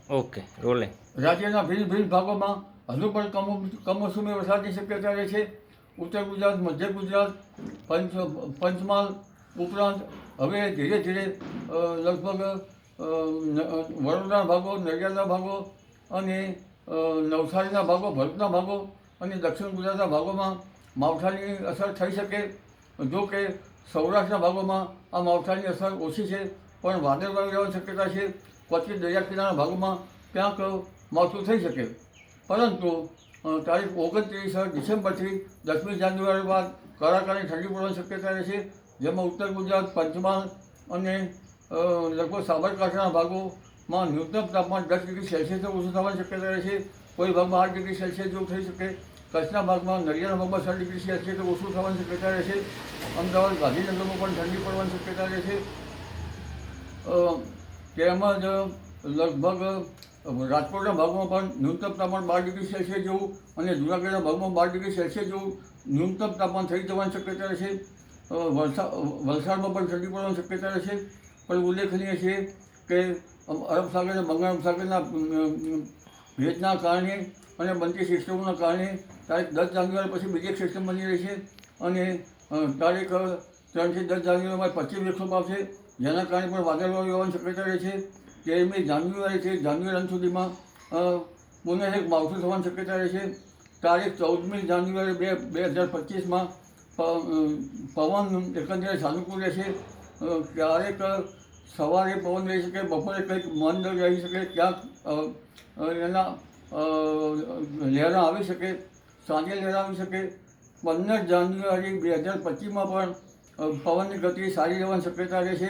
Okay, rolling. રાજ્યના ભિન્ન ભિન્ન ભાગોમાં હજુ પણ કમોસમી વરસાદની શક્યતા રહે છે. ઉત્તર ગુજરાત, મધ્ય ગુજરાત, પંચમહાલ ઉપરાંત હવે ધીરે ધીરે લગભગ વડોદરાના ભાગો, નડિયાદના ભાગો અને નવસારીના ભાગો, ભરૂચના ભાગો અને દક્ષિણ ગુજરાતના ભાગોમાં માવઠાની અસર થઈ શકે. જો કે સૌરાષ્ટ્રના ભાગોમાં આ માવઠાની અસર ઓછી છે, પણ વાદળવાયુ રહેવાની શક્યતા છે. ક્વચિત દરિયા કિનારાના ભાગોમાં ક્યાંક માવઠું થઈ શકે. પરંતુ તારીખ 29 ડિસેમ્બરથી 10મી જાન્યુઆરી બાદ કડાકાની ઠંડી પડવાની શક્યતા રહે છે, જેમાં ઉત્તર ગુજરાત, પંચમહાલ અને લગભગ સાબરકાંઠાના ભાગોમાં ન્યૂનતમ તાપમાન 10 ડિગ્રી સેલ્સિયસથી ઓછું થવાની શક્યતા રહે છે. કોઈ ભાગમાં 8 ડિગ્રી સેલ્સિયસ જેવું થઈ શકે. કચ્છના ભાગમાં, નડિયાદના ભાગમાં 6 ડિગ્રી સેલ્સિયસથી ઓછું થવાની શક્યતા રહે છે. અમદાવાદ, ગાંધીનગરમાં પણ ઠંડી પડવાની શક્યતા રહે છે. તેમજ લગભગ રાજકોટના ભાગમાં પણ ન્યૂનતમ તાપમાન 12 ડિગ્રી સેલ્સિયસ જેવું અને જૂનાગઢના ભાગમાં 12 ડિગ્રી સેલ્સિયસ જેવું ન્યૂનતમ તાપમાન થઈ જવાની શક્યતા રહેશે. વલસાડમાં પણ ઠંડી પડવાની શક્યતા રહેશે. પણ ઉલ્લેખનીય છે કે અરબ સાગર અને બંગાળ ઉપસાગરના ભેજના કારણે અને બનતી સિસ્ટમોના કારણે તારીખ 10 જાન્યુઆરી પછી બીજી એક સિસ્ટમ બની રહી છે અને તારીખ 3 થી 10 જાન્યુઆરીમાં પશ્ચિમ વિક્ષોભ આવશે, જેના કારણે પણ વાદળવાયુ આવવાની શક્યતા રહે છે. 13મી જાન્યુઆરીથી જાન્યુઆરી અંત સુધીમાં પુનઃ એક માવઠું થવાની શક્યતા રહે છે. તારીખ 14મી જાન્યુઆરી 2025માં પવન એકંદરે સાનુકૂળ રહેશે. ક્યારેક સવારે પવન રહી શકે, બપોરે કંઈક મંદ રહી શકે, ક્યાંક એના લહેરા આવી શકે, સાંજે લહેરા આવી શકે. 15 જાન્યુઆરી 2025માં પણ પવનની ગતિ સારી રહેવાની શક્યતા રહેશે.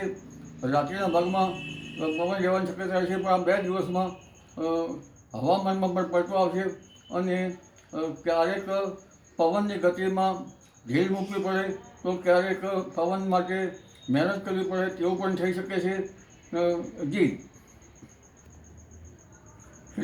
રાત્રિના ભાગમાં પવન રહેવાની શક્યતા રહેશે, પણ આ 2 દિવસમાં હવામાનમાં પણ પલટો આવશે અને ક્યારેક પવનની ગતિમાં ઢીલ મૂકવી પડે તો ક્યારેક પવન માટે મહેનત કરવી પડે તેવું પણ થઈ શકે છે. જી.